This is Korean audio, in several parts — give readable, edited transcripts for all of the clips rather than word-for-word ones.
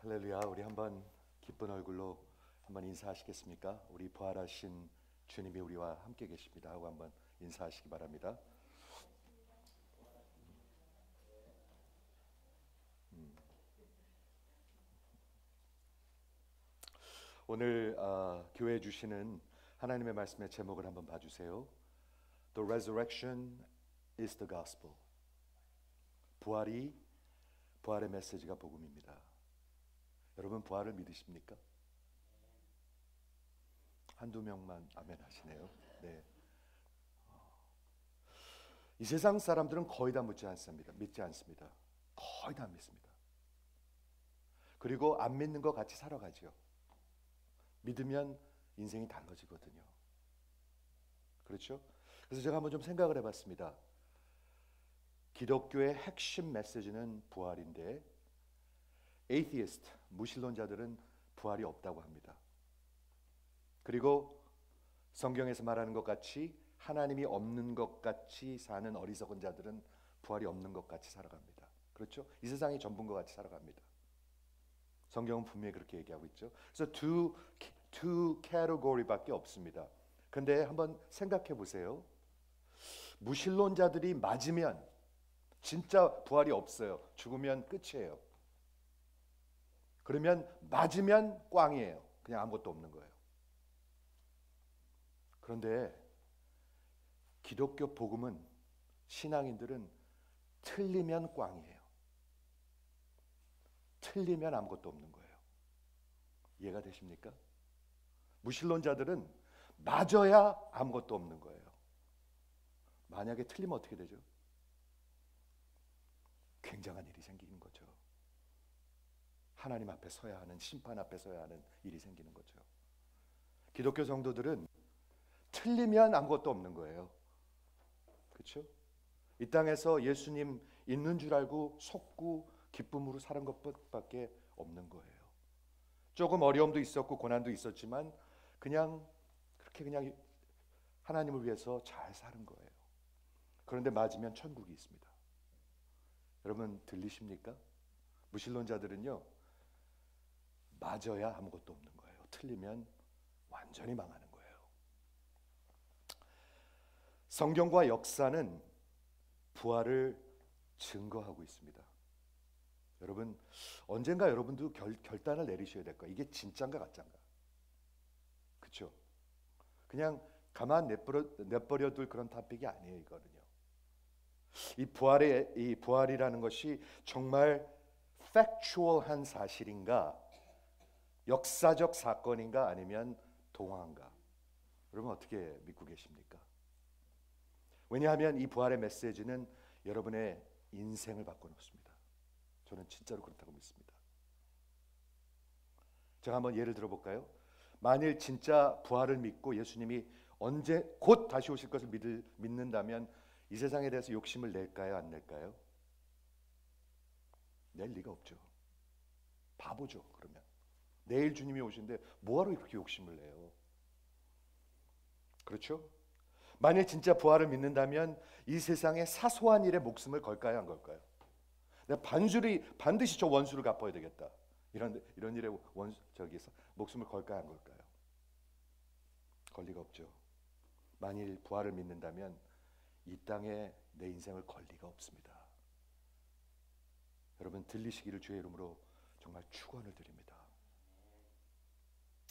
할렐루야. 우리 한번 기쁜 얼굴로 한번 인사하시겠습니까? 우리 부활하신 주님이 우리와 함께 계십니다 하고 한번 인사하시기 바랍니다. 오늘 교회 주시는 하나님의 말씀의 제목을 한번 봐주세요. The resurrection is the gospel. 부활의 메시지가 복음입니다. 여러분 부활을 믿으십니까? 한두 명만 아멘 하시네요. 네. 이 세상 사람들은 거의 다 믿지 않습니다. 거의 다 믿습니다. 그리고 안 믿는 것 같이 살아가죠. 믿으면 인생이 달라지거든요. 그렇죠? 그래서 제가 한번 좀 생각을 해봤습니다. 기독교의 핵심 메시지는 부활인데 에이티스트, 무신론자들은 부활이 없다고 합니다. 그리고 성경에서 말하는 것 같이 하나님이 없는 것 같이 사는 어리석은 자들은 부활이 없는 것 같이 살아갑니다. 그렇죠? 이 세상이 전부인 것 같이 살아갑니다. 성경은 분명히 그렇게 얘기하고 있죠. 그래서 two category밖에 없습니다. 근데 한번 생각해 보세요. 무신론자들이 맞으면 진짜 부활이 없어요. 죽으면 끝이에요. 그러면 맞으면 꽝이에요. 그냥 아무것도 없는 거예요. 그런데 기독교 복음은 신앙인들은 틀리면 꽝이에요. 틀리면 아무것도 없는 거예요. 이해가 되십니까? 무신론자들은 맞아야 아무것도 없는 거예요. 만약에 틀리면 어떻게 되죠? 굉장한 일이 생기는 거죠. 하나님 앞에 서야 하는, 심판 앞에 서야 하는 일이 생기는 거죠. 기독교 성도들은 틀리면 아무것도 없는 거예요. 그렇죠? 이 땅에서 예수님 있는 줄 알고 속고 기쁨으로 사는 것밖에 없는 거예요. 조금 어려움도 있었고 고난도 있었지만 그냥 하나님을 위해서 잘 사는 거예요. 그런데 맞으면 천국이 있습니다. 여러분 들리십니까? 무신론자들은요, 맞아야 아무것도 없는 거예요. 틀리면 완전히 망하는 거예요. 성경과 역사는 부활을 증거하고 있습니다. 여러분 언젠가 여러분도 결단을 내리셔야 될 거예요. 이게 진짠가 가짠가. 그렇죠? 그냥 가만 내버려둘 그런 토픽이 아니에요. 이거는요. 이 부활이라는 것이 정말 팩추얼한 사실인가, 역사적 사건인가, 아니면 동화인가? 여러분 어떻게 믿고 계십니까? 왜냐하면 이 부활의 메시지는 여러분의 인생을 바꿔놓습니다. 저는 진짜로 그렇다고 믿습니다. 제가 한번 예를 들어볼까요? 만일 진짜 부활을 믿고 예수님이 언제 곧 다시 오실 것을 믿는다면 이 세상에 대해서 욕심을 낼까요? 안 낼까요? 낼 리가 없죠. 바보죠. 그러면 내일 주님이 오신데 뭐하러 그렇게 욕심을 내요? 그렇죠? 만일 진짜 부활을 믿는다면 이 세상의 사소한 일에 목숨을 걸까요? 안 걸까요? 내가 반드시 저 원수를 갚아야 되겠다. 이런 일에 목숨을 걸까요? 안 걸까요? 걸 리가 없죠. 만일 부활을 믿는다면 이 땅에 내 인생을 걸 리가 없습니다. 여러분 들리시기를 주의 이름으로 정말 축원을 드립니다.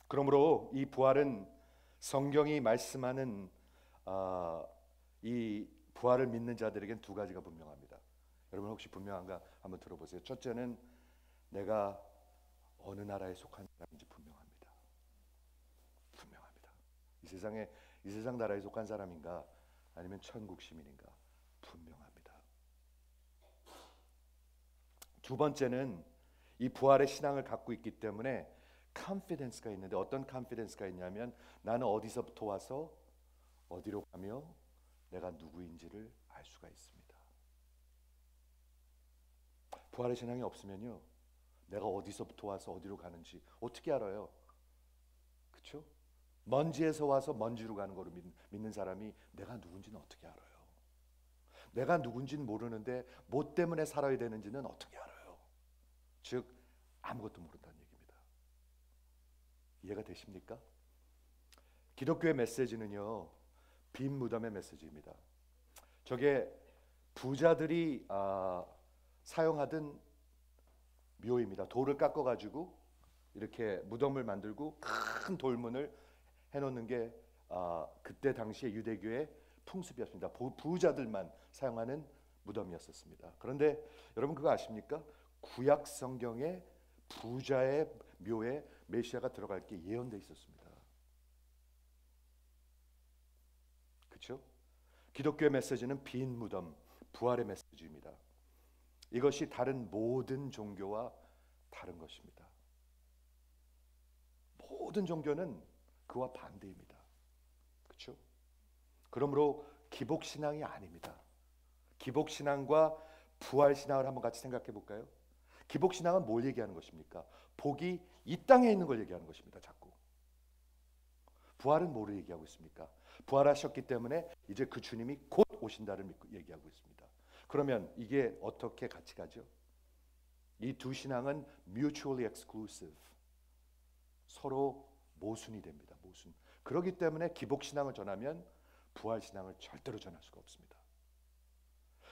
그러므로 이 부활은 성경이 말씀하는 이 부활을 믿는 자들에겐 두 가지가 분명합니다. 여러분 혹시 분명한가 한번 들어보세요. 첫째는 내가 어느 나라에 속한 사람인지 분명합니다. 분명합니다. 이 세상 나라에 속한 사람인가 아니면 천국 시민인가 분명합니다. 두 번째는 이 부활의 신앙을 갖고 있기 때문에 컨피던스가 있는데, 어떤 컨피던스가 있냐면 나는 어디서부터 와서 어디로 가며 내가 누구인지를 알 수가 있습니다. 부활의 신앙이 없으면요, 내가 어디서부터 와서 어디로 가는지 어떻게 알아요? 그렇죠? 먼지에서 와서 먼지로 가는 거로 믿는 사람이 내가 누군지는 어떻게 알아요? 내가 누군지는 모르는데 뭐 때문에 살아야 되는지는 어떻게 알아요? 즉 아무것도 모른다는 얘기입니다. 이해가 되십니까? 기독교의 메시지는요, 빈 무덤의 메시지입니다. 저게 부자들이 사용하던 묘입니다. 돌을 깎아가지고 이렇게 무덤을 만들고 큰 돌문을 해놓는 게 그때 당시의 유대교의 풍습이었습니다. 부자들만 사용하는 무덤이었었습니다. 그런데 여러분 그거 아십니까? 구약 성경에 부자의 묘에 메시아가 들어갈 게 예언돼 있었습니다. 그렇죠? 기독교의 메시지는 빈 무덤, 부활의 메시지입니다. 이것이 다른 모든 종교와 다른 것입니다. 모든 종교는 그와 반대입니다. 그렇죠? 그러므로 기복신앙이 아닙니다. 기복신앙과 부활신앙을 한번 같이 생각해 볼까요? 기복신앙은 뭘 얘기하는 것입니까? 복이 이 땅에 있는 걸 얘기하는 것입니다. 자꾸. 부활은 뭐를 얘기하고 있습니까? 부활하셨기 때문에 이제 그 주님이 곧 오신다를 믿고 얘기하고 있습니다. 그러면 이게 어떻게 같이 가죠? 이 두 신앙은 mutually exclusive, 서로 모순이 됩니다. 모순. 그렇기 때문에 기복신앙을 전하면 부활신앙을 절대로 전할 수가 없습니다.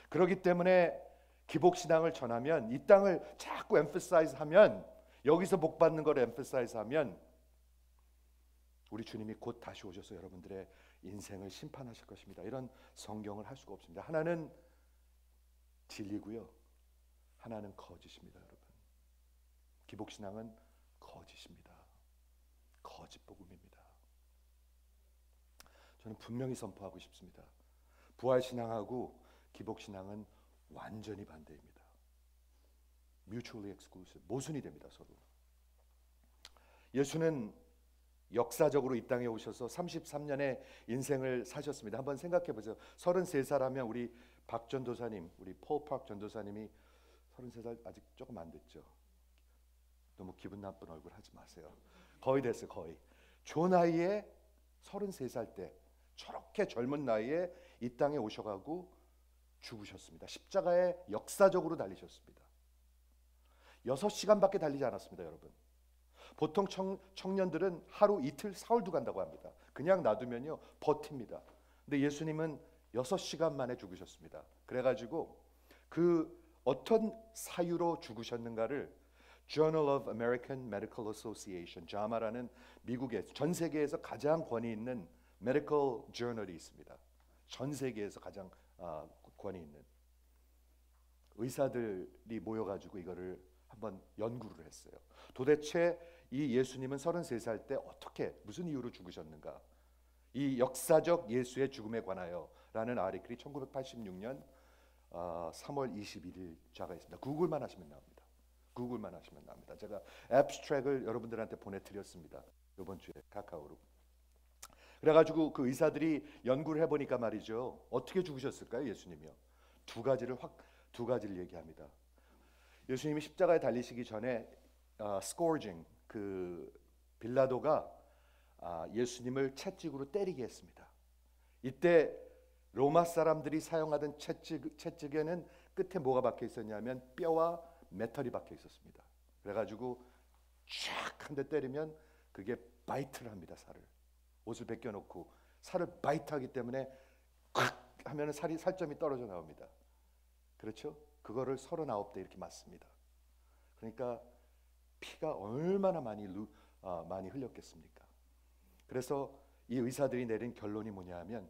그렇기 때문에 기복신앙을 전하면 이 땅을 자꾸 emphasize 하면, 여기서 복받는 걸 emphasize 하면 우리 주님이 곧 다시 오셔서 여러분들의 인생을 심판하실 것입니다. 이런 성경을 할 수가 없습니다. 하나는 진리고요, 하나는 거짓입니다. 여러분, 기복신앙은 거짓입니다. 거짓 복음입니다. 저는 분명히 선포하고 싶습니다. 부활신앙하고 기복신앙은 완전히 반대입니다. mutually exclusive, 모순이 됩니다. 서로. 예수는 역사적으로 이 땅에 오셔서 33년의 인생을 사셨습니다. 한번 생각해 보세요. 33살 하면 우리 박 전도사님, 우리 폴팍 전도사님이 33살 아직 조금 안 됐죠. 너무 기분 나쁜 얼굴 하지 마세요. 거의 됐어요. 거의. 저 나이에 33살 때 저렇게 젊은 나이에 이 땅에 오셔가고 죽으셨습니다. 십자가에 역사적으로 달리셨습니다. 6시간밖에 달리지 않았습니다. 여러분, 보통 청년들은 하루 이틀 사흘도 간다고 합니다. 그냥 놔두면요 버팁니다. 근데 예수님은 6시간 만에 죽으셨습니다. 그래가지고 그 어떤 사유로 죽으셨는가를 Journal of American Medical Association, JAMA라는 미국의 전 세계에서 가장 권위 있는 메디컬 저널이 있습니다. 전 세계에서 가장 권위 있는 의사들이 모여가지고 이거를 한번 연구를 했어요. 도대체 이 예수님은 33살 때 어떻게, 무슨 이유로 죽으셨는가? 이 역사적 예수의 죽음에 관하여라는 아티클이 1986년 3월 21일자가 있습니다. 구글만 하시면 나옵니다. 구글만 하시면 나옵니다. 제가 앱스트랙을 여러분들한테 보내드렸습니다. 이번 주에 카카오로. 그래가지고 그 의사들이 연구를 해보니까 말이죠, 어떻게 죽으셨을까요? 예수님이요. 두 가지를 얘기합니다. 예수님이 십자가에 달리시기 전에 scourging, 그 빌라도가 예수님을 채찍으로 때리게 했습니다. 이때 로마 사람들이 사용하던 채찍에는 끝에 뭐가 박혀 있었냐면 뼈와 메탈이 박혀 있었습니다. 그래가지고 쫙 한 대 때리면 그게 바이트를 합니다. 살을, 옷을 벗겨놓고 살을 바이트하기 때문에 콱 하면은 살점이 떨어져 나옵니다. 그렇죠? 그거를 39대 이렇게 맞습니다. 그러니까 피가 얼마나 많이 흘렸겠습니까? 그래서 이 의사들이 내린 결론이 뭐냐면,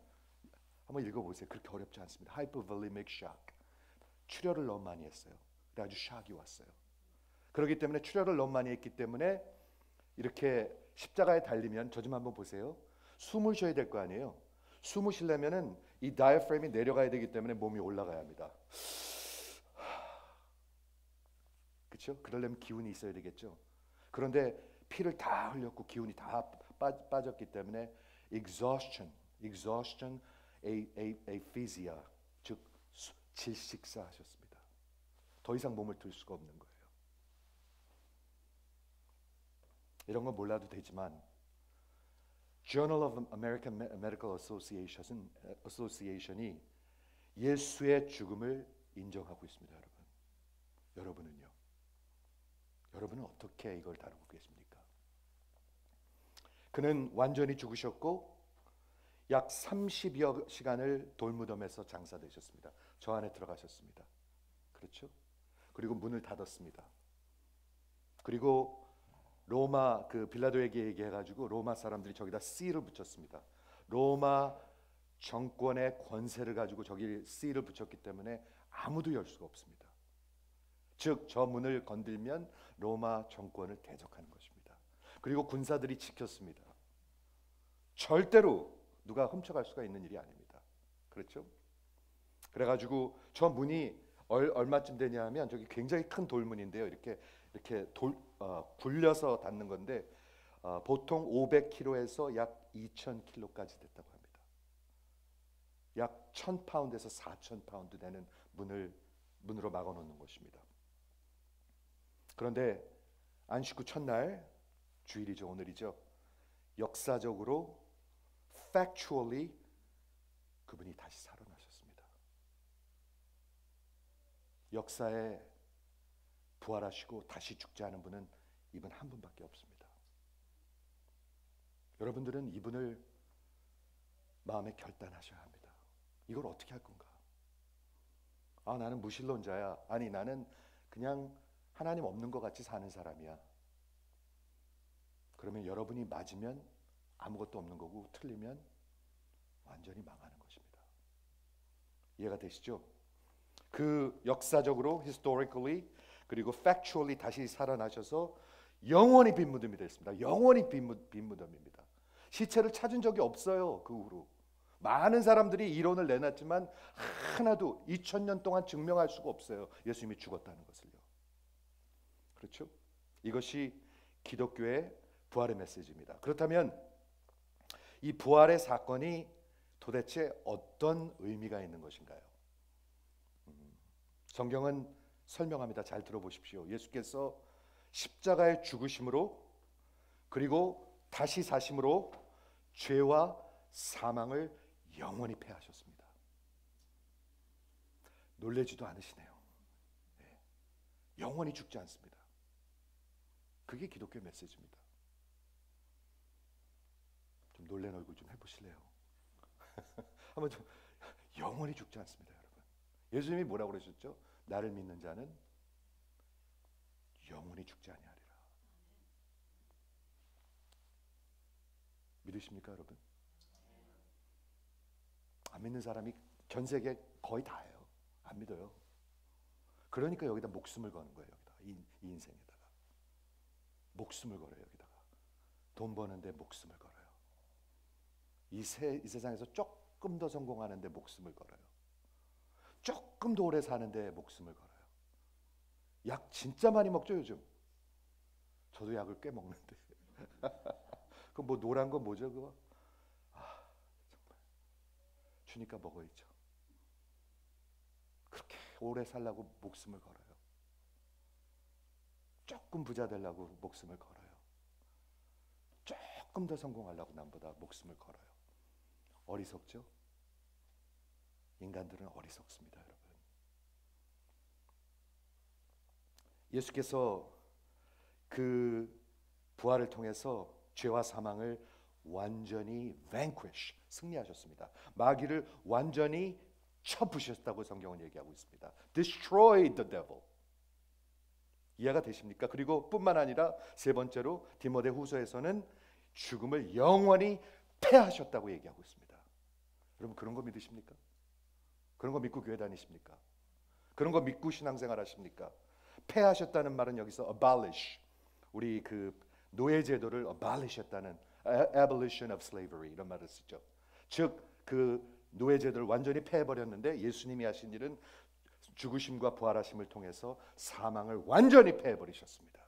한번 읽어보세요. 그렇게 어렵지 않습니다. Hypovolemic shock. 출혈을 너무 많이 했어요. 그래가지고 샥이 왔어요. 그렇기 때문에 출혈을 너무 많이 했기 때문에 이렇게 십자가에 달리면, 저 좀 한번 보세요. 숨을 쉬어야 될 거 아니에요. 숨을 쉬려면은 이 다이어프램이 내려가야 되기 때문에 몸이 올라가야 합니다. 그렇죠? 그러려면 기운이 있어야 되겠죠. 그런데 피를 다 흘렸고 기운이 다 빠졌기 때문에 exhaustion, aphasia, 즉 질식사하셨습니다. 더 이상 몸을 들 수가 없는 거예요. 이런 건 몰라도 되지만 Journal of American Medical Association이 예수의 죽음을 인정하고 있습니다. 여러분. 여러분은요? 여러분은 어떻게 이걸 다루고 계십니까? 그는 완전히 죽으셨고 약 30여 시간을 돌무덤에서 장사되셨습니다. 저 안에 들어가셨습니다. 그렇죠? 그리고 문을 닫았습니다. 그리고 로마 그 빌라도에게 얘기해가지고 로마 사람들이 저기다 C를 붙였습니다. 로마 정권의 권세를 가지고 저기 C를 붙였기 때문에 아무도 열 수가 없습니다. 즉 저 문을 건들면 로마 정권을 대적하는 것입니다. 그리고 군사들이 지켰습니다. 절대로 누가 훔쳐갈 수가 있는 일이 아닙니다. 그렇죠? 그래가지고 저 문이 얼마쯤 되냐면 저기 굉장히 큰 돌문인데요. 이렇게 굴려서 닫는 건데 보통 500kg에서 약 2000kg까지 됐다고 합니다. 약 1000파운드에서 4000파운드 되는 문으로 막아놓는 것입니다. 그런데 안식구 첫날, 주일이죠, 오늘이죠. 역사적으로 factually 그분이 다시 살아나셨습니다. 역사에 부활하시고 다시 죽지 않은 분은 이분 한 분밖에 없습니다. 여러분들은 이분을 마음에 결단하셔야 합니다. 이걸 어떻게 할 건가? 나는 무신론자야. 아니, 나는 그냥 하나님 없는 것 같이 사는 사람이야. 그러면 여러분이 맞으면 아무것도 없는 거고 틀리면 완전히 망하는 것입니다. 이해가 되시죠? 그 역사적으로 historically 그리고 factually 다시 살아나셔서 영원히 빈 무덤이 됐습니다. 영원히 빈 무덤입니다. 시체를 찾은 적이 없어요. 그 후로 많은 사람들이 이론을 내놨지만 하나도 2000년 동안 증명할 수가 없어요. 예수님이 죽었다는 것을요. 그렇죠? 이것이 기독교의 부활의 메시지입니다. 그렇다면 이 부활의 사건이 도대체 어떤 의미가 있는 것인가요? 성경은 설명합니다. 잘 들어보십시오. 예수께서 십자가의 죽으심으로 그리고 다시 사심으로 죄와 사망을 영원히 패하셨습니다. 놀라지도 않으시네요. 네. 영원히 죽지 않습니다. 그게 기독교의 메시지입니다. 좀 놀란 얼굴 좀 해보실래요? 한번 좀 영원히 죽지 않습니다, 여러분. 예수님이 뭐라고 그러셨죠? 나를 믿는 자는 영원히 죽지 아니하리라. 믿으십니까, 여러분? 안 믿는 사람이 전 세계 거의 다예요. 안 믿어요. 그러니까 여기다 목숨을 거는 거예요. 여기다 이 인생에다가 목숨을 걸어요. 여기다가 돈 버는데 목숨을 걸어요. 이 세상에서 조금 더 성공하는데 목숨을 걸어요. 조금 더 오래 사는데 목숨을 걸어요. 약 진짜 많이 먹죠, 요즘. 저도 약을 꽤 먹는데. 그 뭐 노란 거 뭐죠, 그거? 정말 주니까 먹어야죠. 그렇게 오래 살라고 목숨을 걸어요. 조금 부자 되려고 목숨을 걸어요. 조금 더 성공하려고 남보다 목숨을 걸어요. 어리석죠? 인간들은 어리석습니다, 여러분. 예수께서 그 부활을 통해서 죄와 사망을 완전히 vanquish, 승리하셨습니다. 마귀를 완전히 쳐부셨다고 성경은 얘기하고 있습니다. Destroyed the devil. 이해가 되십니까? 그리고 뿐만 아니라 세 번째로 디모데후서에서는 죽음을 영원히 패하셨다고 얘기하고 있습니다. 여러분 그런 거 믿으십니까? 그런 거 믿고 교회 다니십니까? 그런 거 믿고 신앙생활 하십니까? 패하셨다는 말은 여기서 abolish, 우리 그 노예 제도를 abolish 했다는 abolition of slavery 이런 말을 쓰죠. 즉 그 노예 제도를 완전히 패해버렸는데 예수님이 하신 일은 죽으심과 부활하심을 통해서 사망을 완전히 패해버리셨습니다.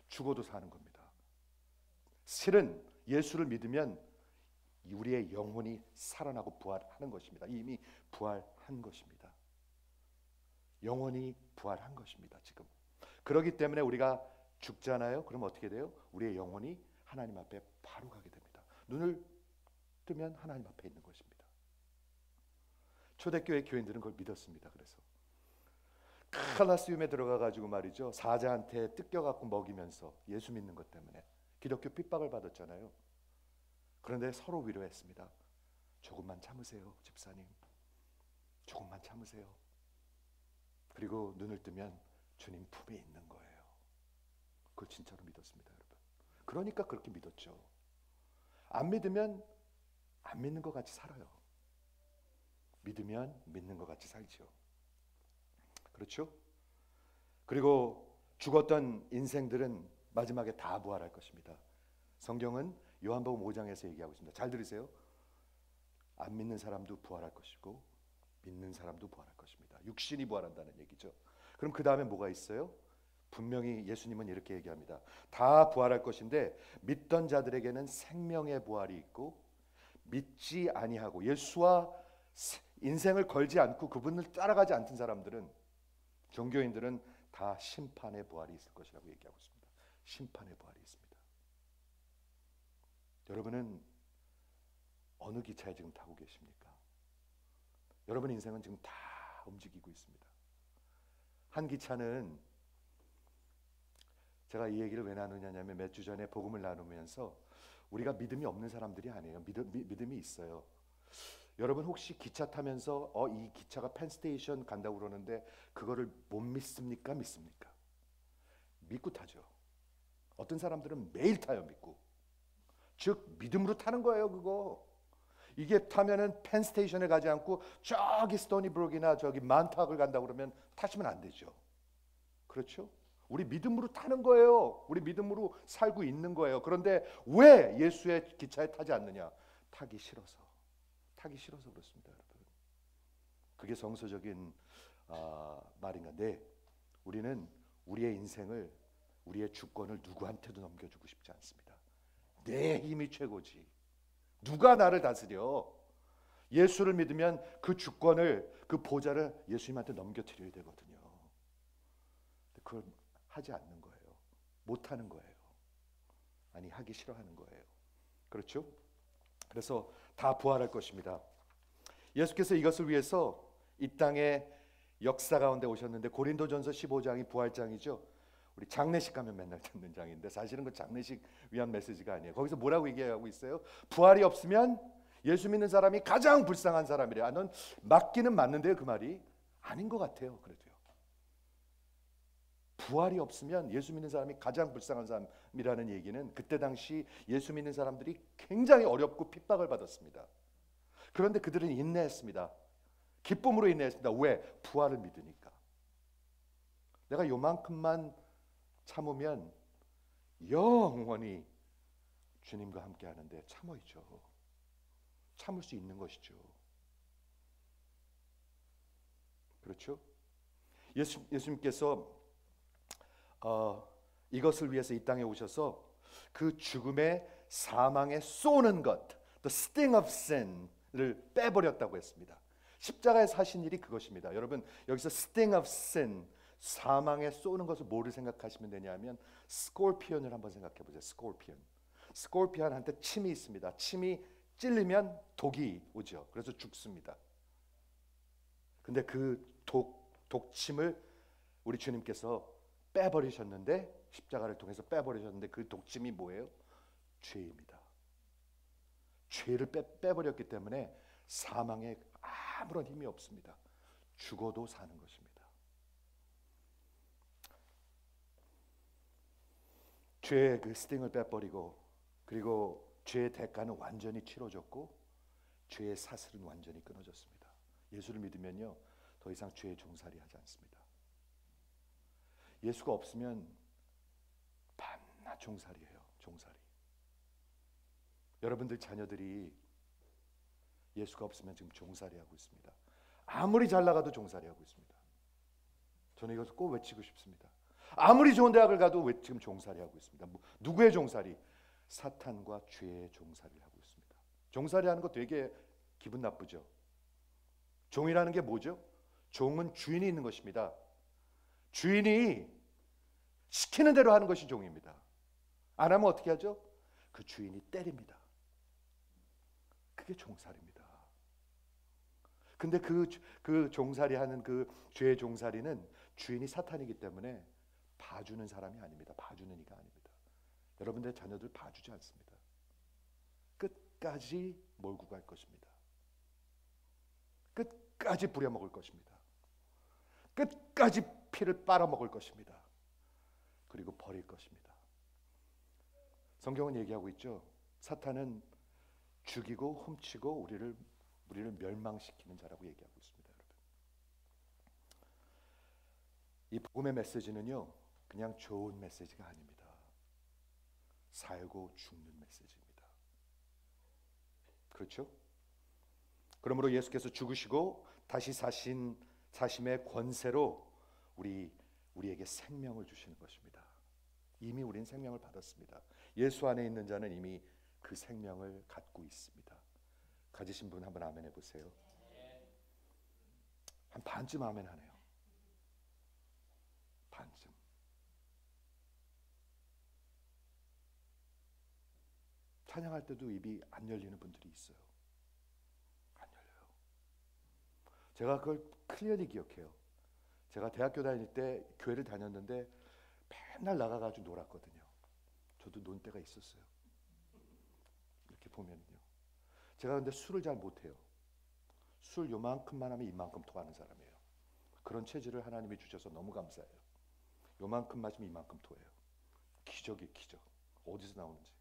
죽어도 사는 겁니다. 실은 예수를 믿으면 우리의 영혼이 살아나고 부활하는 것입니다. 이미 부활한 것입니다. 영혼이 부활한 것입니다. 지금 그렇기 때문에 우리가 죽잖아요. 그럼 어떻게 돼요? 우리의 영혼이 하나님 앞에 바로 가게 됩니다. 눈을 뜨면 하나님 앞에 있는 것입니다. 초대교회 교인들은 그걸 믿었습니다. 그래서 칼라시움에 들어가가지고 말이죠, 사자한테 뜯겨갖고 먹이면서 예수 믿는 것 때문에 기독교 핍박을 받았잖아요. 그런데 서로 위로했습니다. 조금만 참으세요, 집사님. 조금만 참으세요. 그리고 눈을 뜨면 주님 품에 있는 거예요. 그걸 진짜로 믿었습니다, 여러분. 그러니까 그렇게 믿었죠. 안 믿으면 안 믿는 것 같이 살아요. 믿으면 믿는 것 같이 살죠. 그렇죠? 그리고 죽었던 인생들은 마지막에 다 부활할 것입니다. 성경은 요한복음 5장에서 얘기하고 있습니다. 잘 들으세요. 안 믿는 사람도 부활할 것이고 믿는 사람도 부활할 것입니다. 육신이 부활한다는 얘기죠. 그럼 그 다음에 뭐가 있어요? 분명히 예수님은 이렇게 얘기합니다. 다 부활할 것인데 믿던 자들에게는 생명의 부활이 있고 믿지 아니하고 예수와 인생을 걸지 않고 그분을 따라가지 않던 사람들은, 종교인들은 다 심판의 부활이 있을 것이라고 얘기하고 있습니다. 심판의 부활이 있습니다. 여러분은 어느 기차에 지금 타고 계십니까? 여러분 인생은 지금 다 움직이고 있습니다. 한 기차는, 제가 이 얘기를 왜 나누냐면 몇 주 전에 복음을 나누면서 우리가 믿음이 없는 사람들이 아니에요. 믿음이 있어요. 여러분 혹시 기차 타면서 이 기차가 펜스테이션 간다고 그러는데 그거를 못 믿습니까? 믿습니까? 믿고 타죠. 어떤 사람들은 매일 타요. 믿고. 즉 믿음으로 타는 거예요. 그거. 이게 타면은 펜스테이션에 가지 않고 저기 스토니브룩이나 저기 만탁을 간다고 그러면 타시면 안 되죠. 그렇죠? 우리 믿음으로 타는 거예요. 우리 믿음으로 살고 있는 거예요. 그런데 왜 예수의 기차에 타지 않느냐? 타기 싫어서. 타기 싫어서 그렇습니다, 여러분. 그게 성서적인 말인가? 네, 우리는 우리의 인생을, 우리의 주권을 누구한테도 넘겨주고 싶지 않습니다. 내 힘이 최고지. 누가 나를 다스려? 예수를 믿으면 그 주권을, 그 보좌를 예수님한테 넘겨드려야 되거든요. 그걸 하지 않는 거예요. 못하는 거예요. 아니, 하기 싫어하는 거예요. 그렇죠? 그래서 다 부활할 것입니다. 예수께서 이것을 위해서 이 땅에 역사 가운데 오셨는데, 고린도전서 15장이 부활장이죠. 우리 장례식 가면 맨날 듣는 장인데 사실은 그 장례식 위한 메시지가 아니에요. 거기서 뭐라고 얘기하고 있어요? 부활이 없으면 예수 믿는 사람이 가장 불쌍한 사람이래. 넌 맞기는 맞는데요, 그 말이 아닌 것 같아요. 그래도요. 부활이 없으면 예수 믿는 사람이 가장 불쌍한 사람이라는 얘기는, 그때 당시 예수 믿는 사람들이 굉장히 어렵고 핍박을 받았습니다. 그런데 그들은 인내했습니다. 기쁨으로 인내했습니다. 왜? 부활을 믿으니까. 내가 요만큼만 참으면 영원히 주님과 함께 하는데 참어야죠. 참을 수 있는 것이죠. 그렇죠? 예수님께서 이것을 위해서 이 땅에 오셔서 그 죽음의, 사망의 쏘는 것, the sting of sin을 빼버렸다고 했습니다. 십자가에서 하신 일이 그것입니다. 여러분, 여기서 sting of sin, 사망에 쏘는 것을 뭐를 생각하시면 되냐면 스콜피언을 한번 생각해 보세요. 스콜피언한테 침이 있습니다. 침이 찔리면 독이 오죠. 그래서 죽습니다. 근데 그 독침을 우리 주님께서 빼버리셨는데, 십자가를 통해서 빼버리셨는데, 그 독침이 뭐예요? 죄입니다. 죄를 빼버렸기 때문에 사망에 아무런 힘이 없습니다. 죽어도 사는 것입니다. 죄의 그 스팅을 빼버리고, 그리고 죄의 대가는 완전히 치러졌고 죄의 사슬은 완전히 끊어졌습니다. 예수를 믿으면요, 더 이상 죄의 종살이 하지 않습니다. 예수가 없으면 밤낮 종살이에요. 종살이. 여러분들 자녀들이 예수가 없으면 지금 종살이 하고 있습니다. 아무리 잘 나가도 종살이 하고 있습니다. 저는 이것을 꼭 외치고 싶습니다. 아무리 좋은 대학을 가도 지금 종살이 하고 있습니다. 누구의 종살이? 사탄과 죄의 종살이를 하고 있습니다. 종살이 하는 거 되게 기분 나쁘죠. 종이라는 게 뭐죠? 종은 주인이 있는 것입니다. 주인이 시키는 대로 하는 것이 종입니다. 안 하면 어떻게 하죠? 그 주인이 때립니다. 그게 종살이입니다. 근데 그 종살이 하는 그 죄의 종살이는 주인이 사탄이기 때문에 봐주는 사람이 아닙니다. 봐주는 이가 아닙니다. 여러분들의 자녀들 봐주지 않습니다. 끝까지 몰고 갈 것입니다. 끝까지 부려먹을 것입니다. 끝까지 피를 빨아먹을 것입니다. 그리고 버릴 것입니다. 성경은 얘기하고 있죠. 사탄은 죽이고 훔치고 우리를 멸망시키는 자라고 얘기하고 있습니다. 여러분. 이 복음의 메시지는요, 그냥 좋은 메시지가 아닙니다. 살고 죽는 메시지입니다. 그렇죠? 그러므로 예수께서 죽으시고 다시 사심의 권세로 우리에게 생명을 주시는 것입니다. 이미 우린 생명을 받았습니다. 예수 안에 있는 자는 이미 그 생명을 갖고 있습니다. 가지신 분 한번 아멘 해보세요. 한 반쯤 아멘 하네요. 반쯤. 찬양할 때도 입이 안 열리는 분들이 있어요. 안 열려요. 제가 그걸 클리어리 기억해요. 제가 대학교 다닐 때 교회를 다녔는데 맨날 나가가지고 놀았거든요. 저도 논 때가 있었어요. 이렇게 보면요. 제가 근데 술을 잘 못해요. 술 요만큼만 하면 이만큼 토하는 사람이에요. 그런 체질을 하나님이 주셔서 너무 감사해요. 요만큼 마시면 이만큼 토해요. 기적이 기적. 어디서 나오는지.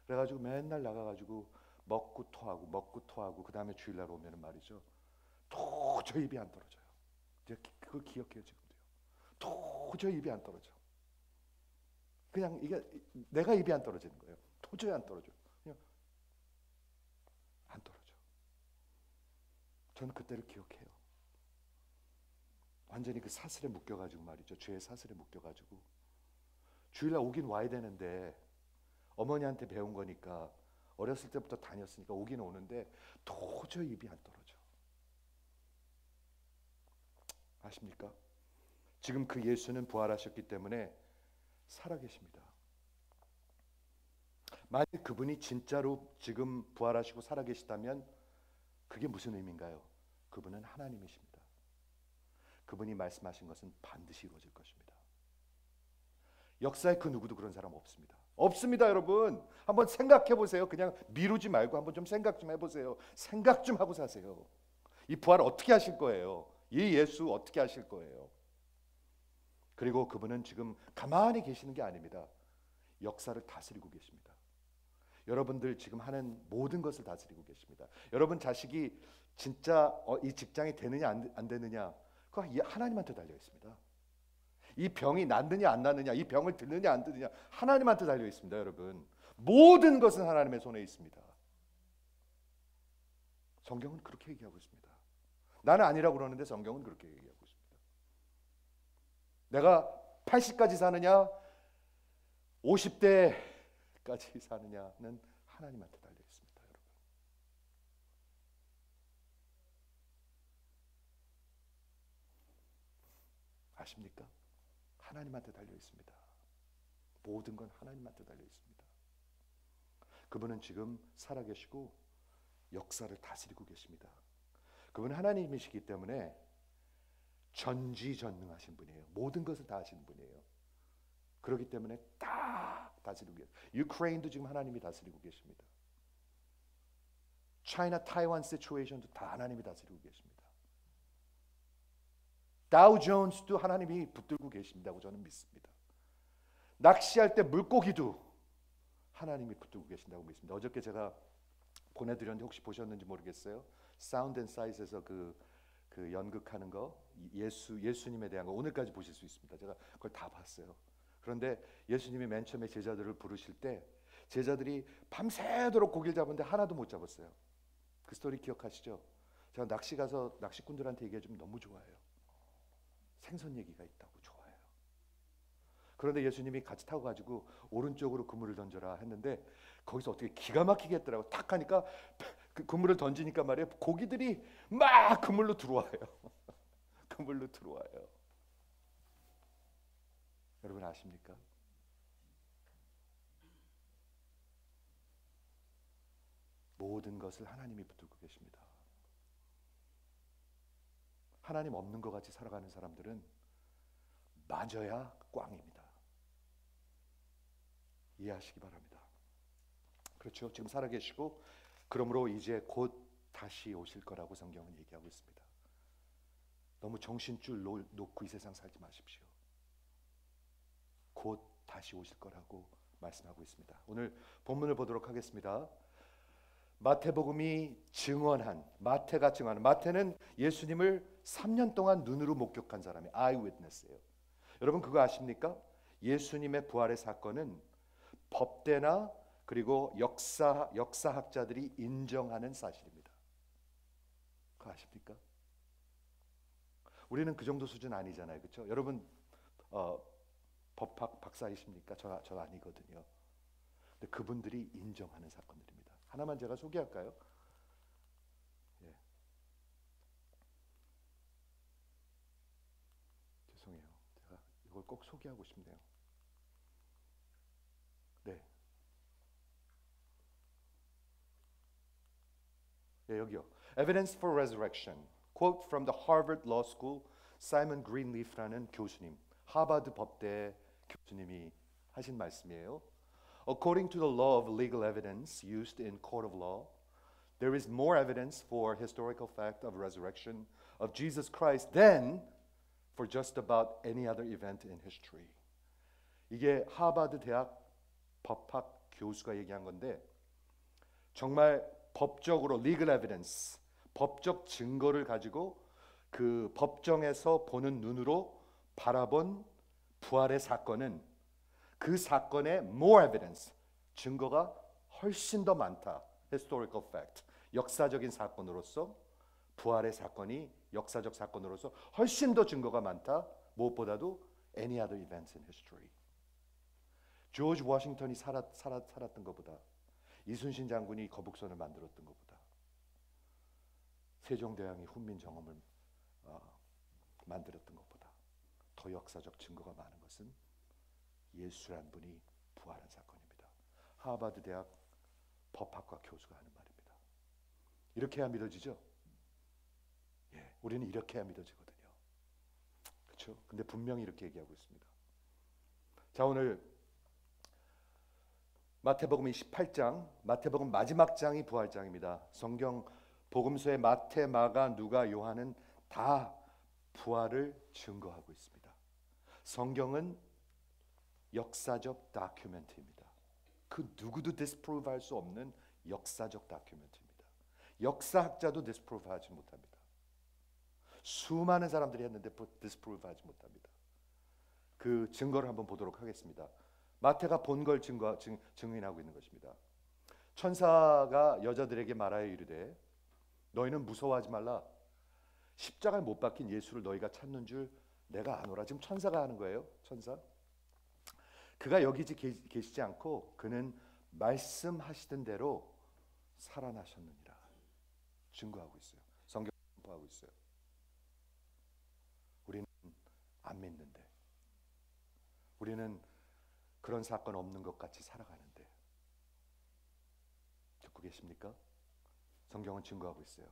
그래가지고 맨날 나가가지고 먹고 토하고 그 다음에 주일날 오면은 말이죠. 도저히 입이 안 떨어져요. 제가 그걸 기억해요 지금도요. 도저히 입이 안 떨어져. 그냥 이게 내가 입이 안 떨어지는 거예요. 도저히 안 떨어져. 그냥 안 떨어져. 저는 그때를 기억해요. 완전히 그 사슬에 묶여가지고 말이죠. 죄의 사슬에 묶여가지고 주일날 오긴 와야 되는데 어머니한테 배운 거니까 어렸을 때부터 다녔으니까 오긴 오는데 도저히 입이 안 떨어져. 아십니까? 지금 그 예수는 부활하셨기 때문에 살아계십니다. 만약 그분이 진짜로 지금 부활하시고 살아계시다면 그게 무슨 의미인가요? 그분은 하나님이십니다. 그분이 말씀하신 것은 반드시 이루어질 것입니다. 역사에 그 누구도 그런 사람 없습니다. 없습니다, 여러분. 한번 생각해 보세요. 그냥 미루지 말고 한번 좀 생각 좀 해보세요. 생각 좀 하고 사세요. 이 부활 어떻게 하실 거예요? 이 예수 어떻게 하실 거예요? 그리고 그분은 지금 가만히 계시는 게 아닙니다. 역사를 다스리고 계십니다. 여러분들 지금 하는 모든 것을 다스리고 계십니다. 여러분 자식이 진짜 이 직장이 되느냐 안 되느냐 그거 하나님한테 달려 있습니다. 이 병이 낫느냐 안 낫느냐, 이 병을 듣느냐 안 듣느냐 하나님한테 달려 있습니다. 여러분 모든 것은 하나님의 손에 있습니다. 성경은 그렇게 얘기하고 있습니다. 나는 아니라고 그러는데 성경은 그렇게 얘기하고 있습니다. 내가 80까지 사느냐 50대까지 사느냐는 하나님한테 달려 있습니다. 여러분 아십니까? 하나님한테 달려 있습니다. 모든 건 하나님한테 달려 있습니다. 그분은 지금 살아계시고 역사를 다스리고 계십니다. 그분은 하나님이시기 때문에 전지전능하신 분이에요. 모든 것을 다 하시는 분이에요. 그렇기 때문에 다 다스리고 계세요. 유크레인도 지금 하나님이 다스리고 계십니다. 차이나 타이완 시츄에이션도 다 하나님이 다스리고 계십니다. 다우 존스도 하나님이 붙들고 계신다고 저는 믿습니다. 낚시할 때 물고기도 하나님이 붙들고 계신다고 믿습니다. 어저께 제가 보내드렸는데 혹시 보셨는지 모르겠어요. 사운드 앤 사이즈에서 그 연극하는 거 예수님에 대한 거 오늘까지 보실 수 있습니다. 제가 그걸 다 봤어요. 그런데 예수님이 맨 처음에 제자들을 부르실 때 제자들이 밤새도록 고기를 잡았는데 하나도 못 잡았어요. 그 스토리 기억하시죠? 제가 낚시 가서 낚시꾼들한테 얘기해 주면 너무 좋아해요. 생선 얘기가 있다고 좋아해요. 그런데 예수님이 같이 타고 가지고 오른쪽으로 그물을 던져라 했는데 거기서 어떻게 기가 막히게 했더라고. 탁 하니까 그 그물을 던지니까 말이에요. 고기들이 막 그물로 들어와요. 그물로 들어와요. 여러분 아십니까? 모든 것을 하나님이 붙들고 계십니다. 하나님 없는 것 같이 살아가는 사람들은 맞아야 꽝입니다. 이해하시기 바랍니다. 그렇죠? 지금 살아계시고 그러므로 이제 곧 다시 오실 거라고 성경은 얘기하고 있습니다. 너무 정신줄 놓고 이 세상 살지 마십시오. 곧 다시 오실 거라고 말씀하고 있습니다. 오늘 본문을 보도록 하겠습니다. 마태복음이 증언한, 마태가 증언한, 마태는 예수님을 3년 동안 눈으로 목격한 사람이 아이위트네스예요. 여러분 그거 아십니까? 예수님의 부활의 사건은 법대나 그리고 역사학자들이 인정하는 사실입니다. 그거 아십니까? 우리는 그 정도 수준 아니잖아요, 그렇죠? 여러분 법학 박사이십니까? 저 아니거든요. 근데 그분들이 인정하는 사건들입니다. 하나만 제가 소개할까요? 예. 죄송해요. 제가 이걸 꼭 소개하고 싶네요. 네. 예, 여기요. Evidence for Resurrection. Quote from the Harvard Law School Simon Greenleaf라는 교수님, 하버드 법대 교수님이 하신 말씀이에요. According to the law of legal evidence used in court of law, there is more evidence for historical fact of resurrection of Jesus Christ than for just about any other event in history. 이게 하버드 대학 법학 교수가 얘기한 건데 정말 법적으로 legal evidence, 법적 증거를 가지고 그 법정에서 보는 눈으로 바라본 부활의 사건은 그 사건의 more evidence, 증거가 훨씬 더 많다. historical fact, 역사적인 사건으로서 부활의 사건이 역사적 사건으로서 훨씬 더 증거가 많다. 무엇보다도 any other events in history. 조지 워싱턴이 살았던 것보다, 이순신 장군이 거북선을 만들었던 것보다, 세종대왕이 훈민정음을 만들었던 것보다 더 역사적 증거가 많은 것은 예수란 분이 부활한 사건입니다. 하버드 대학 법학과 교수가 하는 말입니다. 이렇게 해야 믿어지죠? 예, 우리는 이렇게 해야 믿어지거든요. 그렇죠? 근데 분명히 이렇게 얘기하고 있습니다. 자, 오늘 마태복음 28장, 마태복음 마지막 장이 부활장입니다. 성경 복음서의 마태, 마가, 누가, 요한은 다 부활을 증거하고 있습니다. 성경은 역사적 다큐멘터리입니다. 그 누구도 디스프루브 할 수 없는 역사적 다큐멘터리입니다. 역사학자도 디스프루브 하지 못합니다. 수많은 사람들이 했는데 디스프루브 하지 못합니다. 그 증거를 한번 보도록 하겠습니다. 마태가 본 걸 증인하고 있는 것입니다. 천사가 여자들에게 말하여 이르되 너희는 무서워하지 말라. 십자가에 못 박힌 예수를 너희가 찾는 줄 내가 아노라. 지금 천사가 하는 거예요. 천사. 그가 여기 계시지 않고 그는 말씀하시던 대로 살아나셨느니라. 증거하고 있어요. 성경 공부하고 있어요. 우리는 안 믿는데, 우리는 그런 사건 없는 것 같이 살아가는데, 듣고 계십니까? 성경은 증거하고 있어요.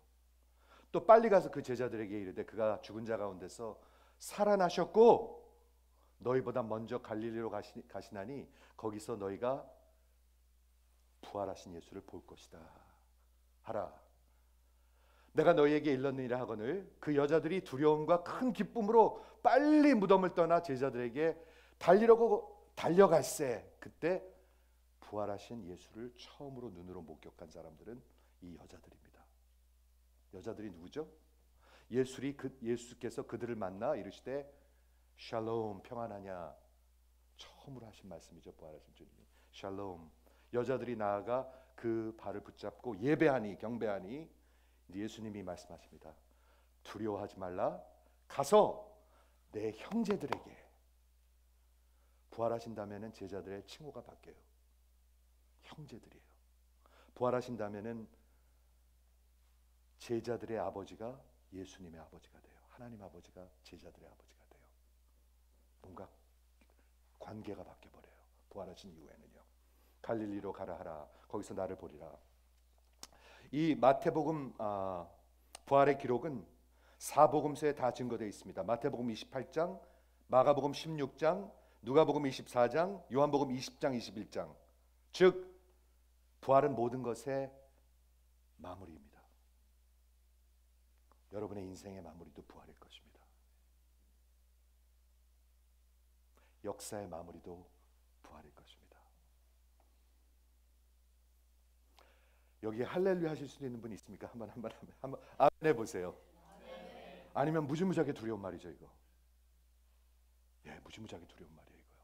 또 빨리 가서 그 제자들에게 이르되 그가 죽은 자 가운데서 살아나셨고 너희보다 먼저 갈릴리로 가시나니 거기서 너희가 부활하신 예수를 볼 것이다 하라. 내가 너희에게 일렀느니라 하거늘 그 여자들이 두려움과 큰 기쁨으로 빨리 무덤을 떠나 제자들에게 달리려고 달려갈새 그때 부활하신 예수를 처음으로 눈으로 목격한 사람들은 이 여자들입니다. 여자들이 누구죠? 예수께서 그들을 만나 이르시되 샬롬, 평안하냐. 처음으로 하신 말씀이죠. 부활하신 주님이 샬롬. 여자들이 나아가 그 발을 붙잡고 예배하니, 경배하니 예수님이 말씀하십니다. 두려워하지 말라. 가서 내 형제들에게. 부활하신다면은 제자들의 칭호가 바뀌어요. 형제들이에요. 부활하신다면은 제자들의 아버지가 예수님의 아버지가 돼요. 하나님 아버지가 제자들의 아버지가 돼요. 뭔가 관계가 바뀌어버려요. 부활하신 이후에는요. 갈릴리로 가라 하라. 거기서 나를 보리라. 이 마태복음 부활의 기록은 사복음서에 다 증거되어 있습니다. 마태복음 28장, 마가복음 16장, 누가복음 24장, 요한복음 20장, 21장. 즉 부활은 모든 것의 마무리입니다. 여러분의 인생의 마무리도 부활일 것입니다. 역사의 마무리도 부활일 것입니다. 여기에 할렐루야 하실 수 있는 분이 있습니까? 한번 아멘 해보세요. 아니면 무지무지하게 두려운 말이죠 이거. 예, 무지무지하게 두려운 말이에요 이거요.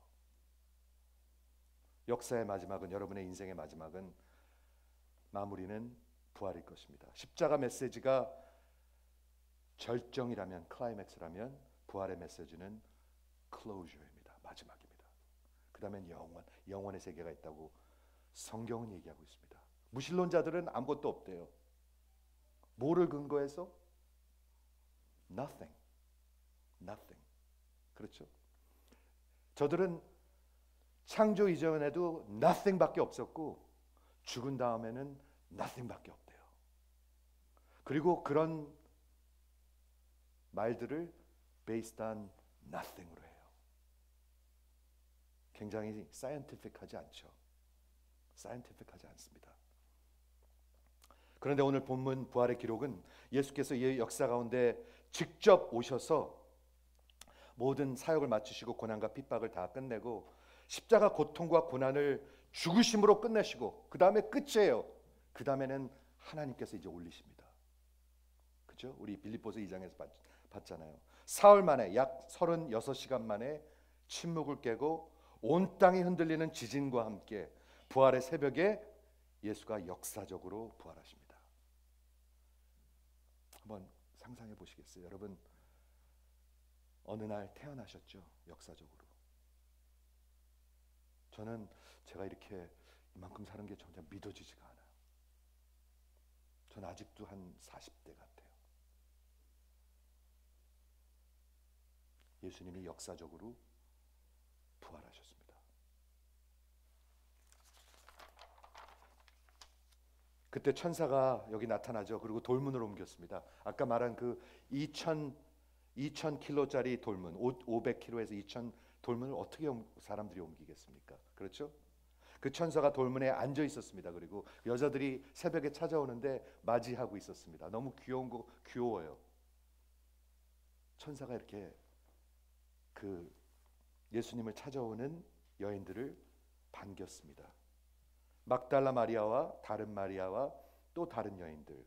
역사의 마지막은, 여러분의 인생의 마지막은, 마무리는 부활일 것입니다. 십자가 메시지가 절정이라면, 클라이맥스라면, 부활의 메시지는 클로저입니다. 마지막입니다. 그 다음엔 영원의 세계가 있다고 성경은 얘기하고 있습니다. 무신론자들은 아무것도 없대요. 뭐를 근거해서? Nothing. 그렇죠? 저들은 창조 이전에도 nothing밖에 없었고 죽은 다음에는 nothing밖에 없대요. 그리고 그런 말들을 based on nothing으로 해요. 굉장히 scientific하지 않습니다. 그런데 오늘 본문 부활의 기록은 예수께서 이 역사 가운데 직접 오셔서 모든 사역을 마치시고 고난과 핍박을 다 끝내고 십자가 고통과 고난을 죽으심으로 끝내시고 그 다음에 끝이에요. 그 다음에는 하나님께서 이제 올리십니다. 그죠? 우리 빌립보서 2장에서 봤잖아요. 사흘 만에, 약 36시간 만에 침묵을 깨고 온 땅이 흔들리는 지진과 함께 부활의 새벽에 예수가 역사적으로 부활하십니다. 한번 상상해 보시겠어요? 여러분 어느 날 태어나셨죠? 역사적으로. 저는 제가 이렇게 이만큼 사는 게 정말 믿어지지가 않아요. 저는 아직도 한 40대 같아요. 예수님이 역사적으로 부활하셨습니다. 그때 천사가 여기 나타나죠. 그리고 돌문을 옮겼습니다. 아까 말한 그 2000kg짜리 돌문, 500kg에서 2000 돌문을 어떻게 사람들이 옮기겠습니까? 그렇죠? 그 천사가 돌문에 앉아 있었습니다. 그리고 여자들이 새벽에 찾아오는데 맞이하고 있었습니다. 너무 귀여워요. 천사가 이렇게 그 예수님을 찾아오는 여인들을 반겼습니다. 막달라 마리아와 다른 마리아와 또 다른 여인들,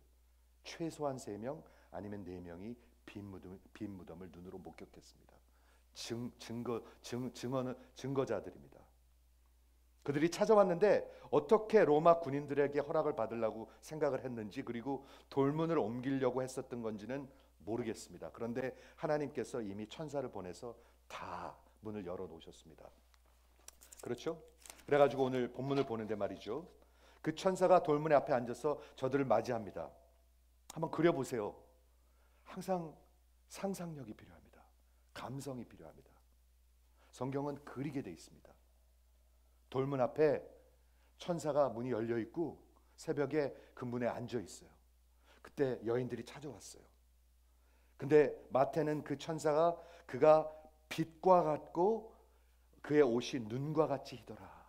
최소한 3명 아니면 4명이 빈 무덤을 눈으로 목격했습니다. 증거자들입니다. 그들이 찾아왔는데 어떻게 로마 군인들에게 허락을 받으려고 생각을 했는지, 그리고 돌문을 옮기려고 했었던 건지는 모르겠습니다. 그런데 하나님께서 이미 천사를 보내서 다 문을 열어 놓으셨습니다. 그렇죠? 그래가지고 오늘 본문을 보는데 말이죠, 그 천사가 돌문 앞에 앉아서 저들을 맞이합니다. 한번 그려보세요. 항상 상상력이 필요합니다. 감성이 필요합니다. 성경은 그리게 돼 있습니다. 돌문 앞에 천사가 문이 열려 있고 새벽에 그 문에 앉아 있어요. 그때 여인들이 찾아왔어요. 근데 마태는 그 천사가 그가 빛과 같고 그의 옷이 눈과 같이 희더라.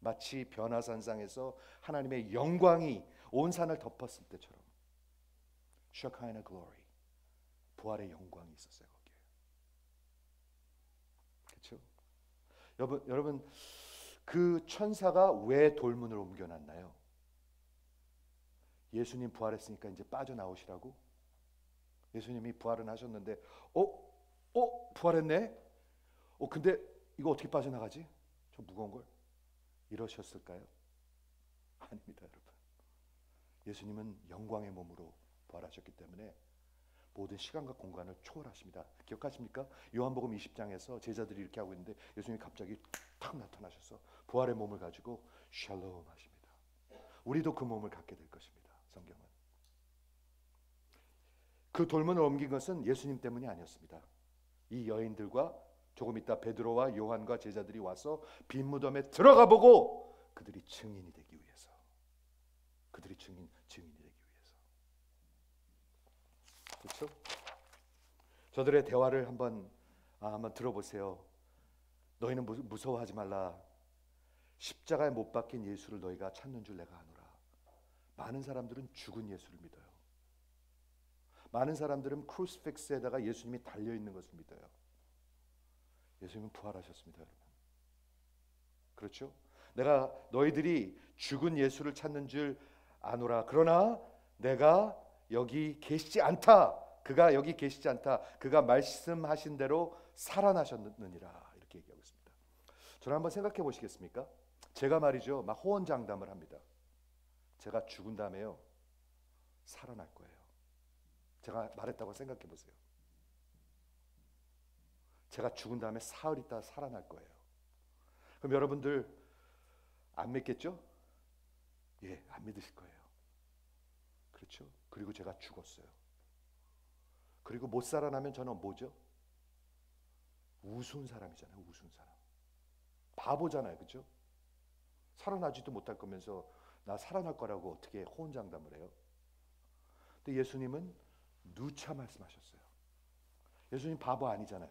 마치 변화산상에서 하나님의 영광이 온 산을 덮었을 때처럼. Shekinah glory, 부활의 영광이 있었어요 거기에. 그렇죠? 여러분 그 천사가 왜 돌문을 옮겨놨나요? 예수님 부활했으니까 이제 빠져나오시라고? 예수님이 부활은 하셨는데 부활했네? 근데 이거 어떻게 빠져나가지? 좀 무거운 걸? 이러셨을까요? 아닙니다, 여러분. 예수님은 영광의 몸으로 부활하셨기 때문에 모든 시간과 공간을 초월하십니다. 기억하십니까? 요한복음 20장에서 제자들이 이렇게 하고 있는데 예수님이 갑자기 탁 나타나셔서 부활의 몸을 가지고 샬롬 하십니다. 우리도 그 몸을 갖게 될 것입니다. 성경은. 그 돌문을 옮긴 것은 예수님 때문이 아니었습니다. 이 여인들과 조금 있다 베드로와 요한과 제자들이 와서 빈 무덤에 들어가 보고 그들이 증인이 되기 위해서. 그들이 증인이 되기 위해서. 그렇죠? 저들의 대화를 한번 한번 들어보세요. 너희는 무서워하지 말라. 십자가에 못 박힌 예수를 너희가 찾는 줄 내가 아노라. 많은 사람들은 죽은 예수를 믿어요. 많은 사람들은 크루시픽스에다가 예수님이 달려있는 것을 믿어요. 예수님은 부활하셨습니다, 여러분. 그렇죠? 내가 너희들이 죽은 예수를 찾는 줄 아노라. 그러나 내가 여기 계시지 않다. 그가 여기 계시지 않다. 그가 말씀하신 대로 살아나셨느니라. 이렇게 얘기하고 있습니다. 저를 한번 생각해 보시겠습니까? 제가 말이죠, 막 호언장담을 합니다. 제가 죽은 다음에요, 살아날 거예요. 제가 말했다고 생각해 보세요. 제가 죽은 다음에 사흘 있다 살아날 거예요. 그럼 여러분들 안 믿겠죠? 예, 안 믿으실 거예요. 그렇죠? 그리고 제가 죽었어요. 그리고 못 살아나면 저는 뭐죠? 우스운 사람이잖아요. 우스운 사람. 바보잖아요. 그렇죠? 살아나지도 못할 거면서 나 살아날 거라고 어떻게 호언장담을 해요? 근데 예수님은 누차 말씀하셨어요. 예수님 바보 아니잖아요.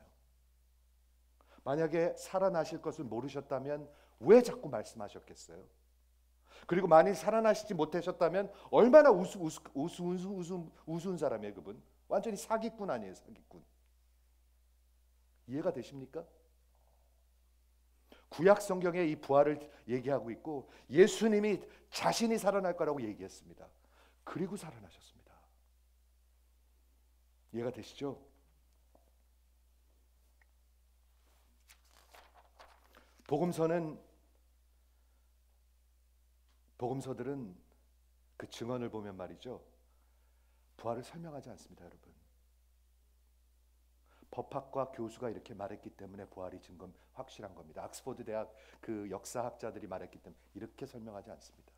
만약에 살아나실 것을 모르셨다면 왜 자꾸 말씀하셨겠어요? 그리고 만일 살아나시지 못하셨다면 얼마나 우스운 사람이에요, 그분. 완전히 사기꾼 아니에요, 사기꾼. 이해가 되십니까? 구약 성경에 이 부활을 얘기하고 있고 예수님이 자신이 살아날 거라고 얘기했습니다. 그리고 살아나셨습니다. 이해가 되시죠? 복음서들은 그 증언을 보면 말이죠, 부활을 설명하지 않습니다, 여러분. 법학과 교수가 이렇게 말했기 때문에 부활이 증거 확실한 겁니다. 옥스퍼드 대학 그 역사학자들이 말했기 때문에 이렇게 설명하지 않습니다.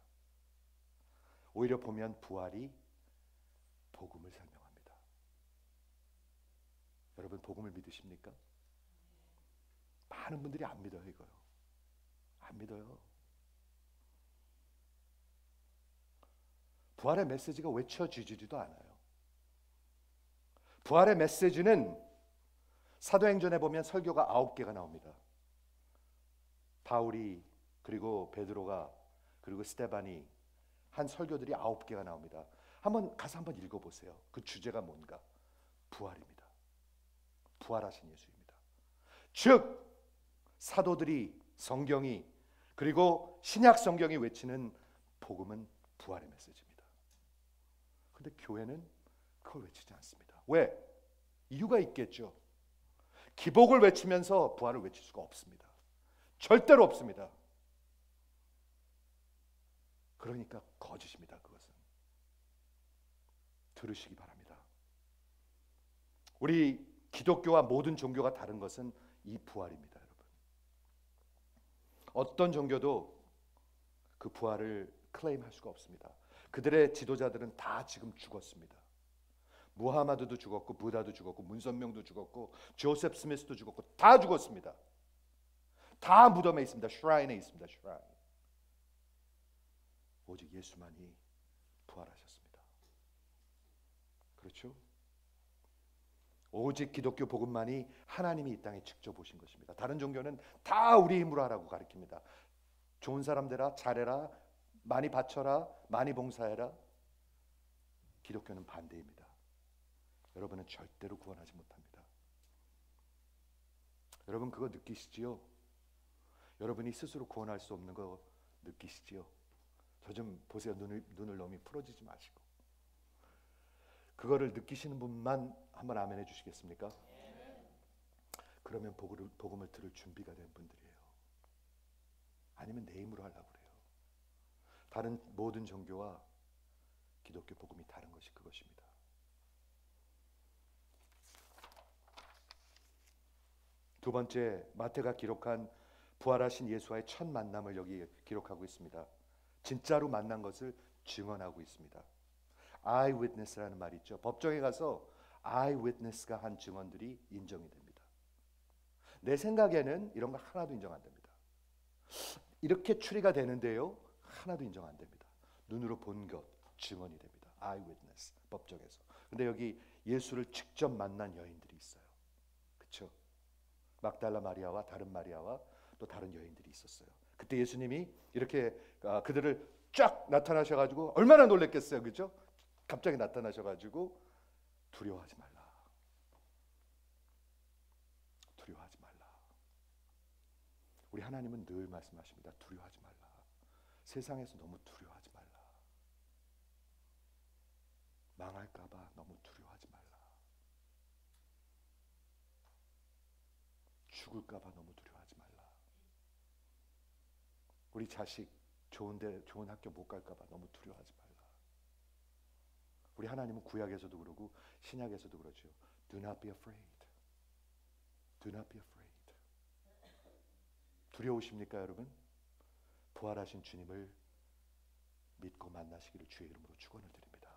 오히려 보면 부활이 복음을 설명합니다. 여러분 복음을 믿으십니까? 많은 분들이 안 믿어요, 이거요. 안 믿어요. 부활의 메시지가 외쳐지지도 않아요. 부활의 메시지는 사도행전에 보면 설교가 9개가 나옵니다. 바울이 그리고 베드로가 그리고 스데반이 한 설교들이 9개가 나옵니다. 가서 한번 읽어보세요. 그 주제가 뭔가? 부활입니다. 부활하신 예수입니다. 즉 사도들이, 성경이, 그리고 신약 성경이 외치는 복음은 부활의 메시지입니다. 근데 교회는 그걸 외치지 않습니다. 왜? 이유가 있겠죠. 기복을 외치면서 부활을 외칠 수가 없습니다. 절대로 없습니다. 그러니까 거짓입니다. 그것은. 들으시기 바랍니다. 우리 기독교와 모든 종교가 다른 것은 이 부활입니다, 여러분. 어떤 종교도 그 부활을 클레임할 수가 없습니다. 그들의 지도자들은 다 지금 죽었습니다. 무하마드도 죽었고 부다도 죽었고 문선명도 죽었고 조셉 스미스도 죽었고 다 죽었습니다. 다 무덤에 있습니다. 슈라인에 있습니다. 슈라인. 오직 예수만이 부활하셨습니다. 그렇죠? 오직 기독교 복음만이 하나님이 이 땅에 직접 오신 것입니다. 다른 종교는 다 우리 힘으로 하라고 가르칩니다. 좋은 사람 되라, 잘해라, 많이 바쳐라, 많이 봉사해라. 기독교는 반대입니다. 여러분은 절대로 구원하지 못합니다. 여러분 그거 느끼시지요? 여러분이 스스로 구원할 수 없는 거 느끼시지요? 저 좀 보세요. 눈을 너무 풀어지지 마시고. 그거를 느끼시는 분만 한번 아멘 해주시겠습니까? 그러면 복음을 들을 준비가 된 분들이에요. 아니면 내 힘으로 하려고 그래요. 다른 모든 종교와 기독교 복음이 다른 것이 그것입니다. 두 번째, 마태가 기록한 부활하신 예수와의 첫 만남을 여기 기록하고 있습니다. 진짜로 만난 것을 증언하고 있습니다. eyewitness라는 말이 있죠. 법정에 가서 eyewitness가 한 증언들이 인정이 됩니다. 내 생각에는 이런 거 하나도 인정 안 됩니다. 이렇게 추리가 되는데요, 하나도 인정 안 됩니다. 눈으로 본 것 증언이 됩니다. eyewitness, 법정에서. 근데 여기 예수를 직접 만난 여인들이 있어요. 그렇죠? 막달라 마리아와 다른 마리아와 또 다른 여인들이 있었어요. 그때 예수님이 이렇게 그들을 쫙 나타나셔가지고 얼마나 놀랬겠어요, 그죠? 갑자기 나타나셔가지고 두려워하지 말라, 두려워하지 말라. 우리 하나님은 늘 말씀하십니다. 두려워하지 말라. 세상에서 너무 두려워하지 말라. 망할까봐 너무 두려워하지 말라. 죽을까봐 너무 두려워하지 말라. 우리 자식 좋은 학교 못 갈까봐 너무 두려워하지 말라. 우리 하나님은 구약에서도 그러고 신약에서도 그러죠. Do not be afraid. Do not be afraid. 두려우십니까, 여러분? 부활하신 주님을 믿고 만나시기를 주의 이름으로 축원을 드립니다.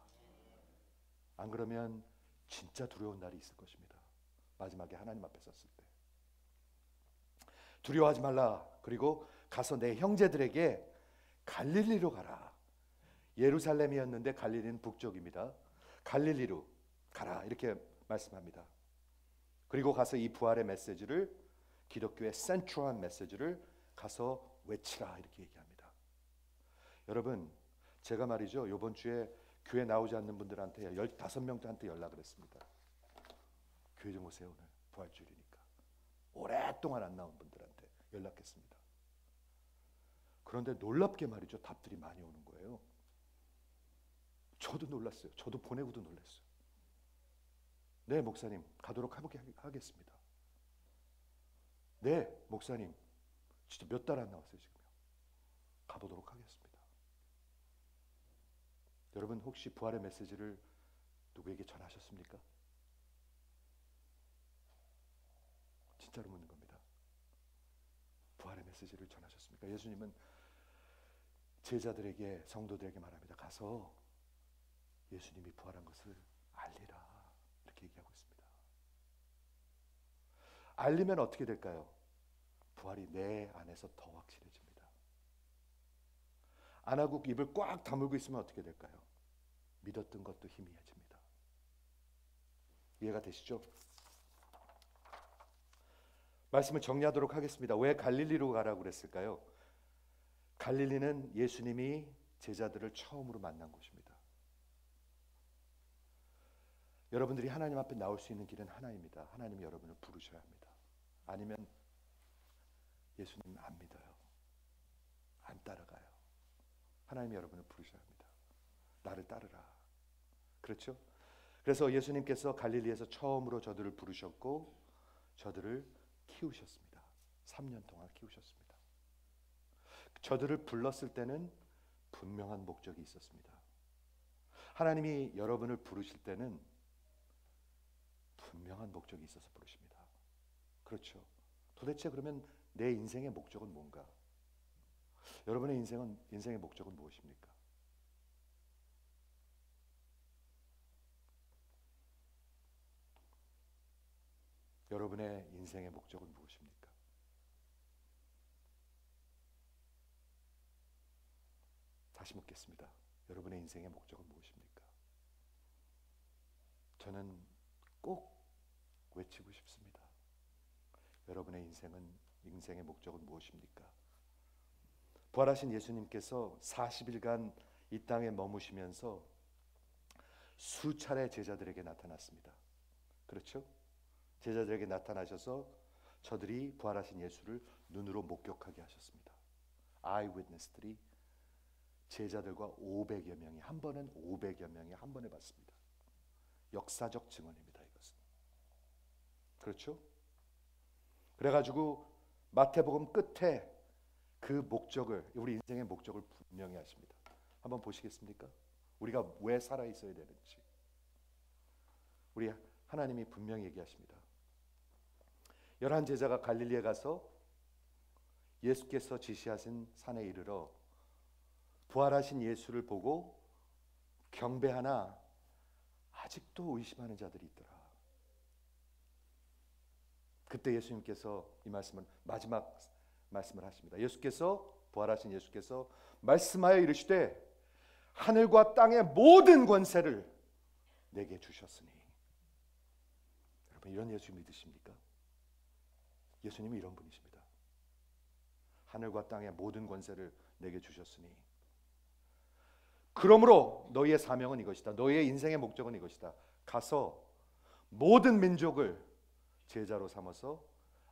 안 그러면 진짜 두려운 날이 있을 것입니다. 마지막에 하나님 앞에 섰을 때. 두려워하지 말라. 그리고 가서 내 형제들에게 갈릴리로 가라. 예루살렘이었는데 갈릴리는 북쪽입니다. 갈릴리로 가라 이렇게 말씀합니다. 그리고 가서 이 부활의 메시지를, 기독교의 센트럴한 메시지를 가서 외치라 이렇게 얘기합니다. 여러분, 제가 말이죠, 이번 주에 교회 나오지 않는 분들한테 15명한테 연락을 했습니다. 교회 좀 오세요, 오늘 부활주일이니까. 오랫동안 안 나온 분들한테 연락했습니다. 그런데 놀랍게 말이죠, 답들이 많이 오는 거예요. 저도 놀랐어요. 저도 보내고도 놀랐어요. 네, 목사님 가도록 하겠습니다. 네, 목사님 진짜 몇 달 안 나왔어요. 지금요. 가보도록 하겠습니다. 여러분, 혹시 부활의 메시지를 누구에게 전하셨습니까? 진짜로 묻는 겁니다. 부활의 메시지를 전하셨습니까? 예수님은 제자들에게, 성도들에게 말합니다. 가서 예수님이 부활한 것을 알리라 이렇게 얘기하고 있습니다. 알리면 어떻게 될까요? 부활이 내 안에서 더 확실해집니다. 안 하고 입을 꽉 다물고 있으면 어떻게 될까요? 믿었던 것도 희미해집니다. 이해가 되시죠? 말씀을 정리하도록 하겠습니다. 왜 갈릴리로 가라고 그랬을까요? 갈릴리는 예수님이 제자들을 처음으로 만난 곳입니다. 여러분들이 하나님 앞에 나올 수 있는 길은 하나입니다. 하나님이 여러분을 부르셔야 합니다. 아니면 예수님 안 믿어요. 안 따라가요. 하나님이 여러분을 부르셔야 합니다. 나를 따르라. 그렇죠? 그래서 예수님께서 갈릴리에서 처음으로 저들을 부르셨고 저들을 키우셨습니다. 3년 동안 키우셨습니다. 저들을 불렀을 때는 분명한 목적이 있었습니다. 하나님이 여러분을 부르실 때는 분명한 목적이 있어서 부르십니다. 그렇죠? 도대체 그러면 내 인생의 목적은 뭔가? 여러분의 인생의 목적은 무엇입니까? 여러분의 인생의 목적은 무엇입니까? 다시 묻겠습니다. 여러분의 인생의 목적은 무엇입니까? 저는 꼭 외치고 싶습니다. 여러분의 인생의 목적은 무엇입니까? 부활하신 예수님께서 40일간 이 땅에 머무시면서 수차례 제자들에게 나타났습니다. 그렇죠? 제자들에게 나타나셔서 저들이 부활하신 예수를 눈으로 목격하게 하셨습니다. 아이위트니스들이 제자들과 500여 명이 한 번은 500여 명이 한 번에 봤습니다. 역사적 증언입니다. 이것은. 그렇죠? 그래가지고 마태복음 끝에 그 목적을, 우리 인생의 목적을 분명히 하십니다. 한번 보시겠습니까? 우리가 왜 살아 있어야 되는지 우리 하나님이 분명히 얘기하십니다. 11 제자가 갈릴리에 가서 예수께서 지시하신 산에 이르러 부활하신 예수를 보고 경배하나 아직도 의심하는 자들이 있더라. 그때 예수님께서 이 말씀을, 마지막 말씀을 하십니다. 예수께서, 부활하신 예수께서 말씀하여 이르시되 하늘과 땅의 모든 권세를 내게 주셨으니. 여러분, 이런 예수 믿으십니까? 예수님이 이런 분이십니다. 하늘과 땅의 모든 권세를 내게 주셨으니 그러므로 너희의 사명은 이것이다. 너희의 인생의 목적은 이것이다. 가서 모든 민족을 제자로 삼아서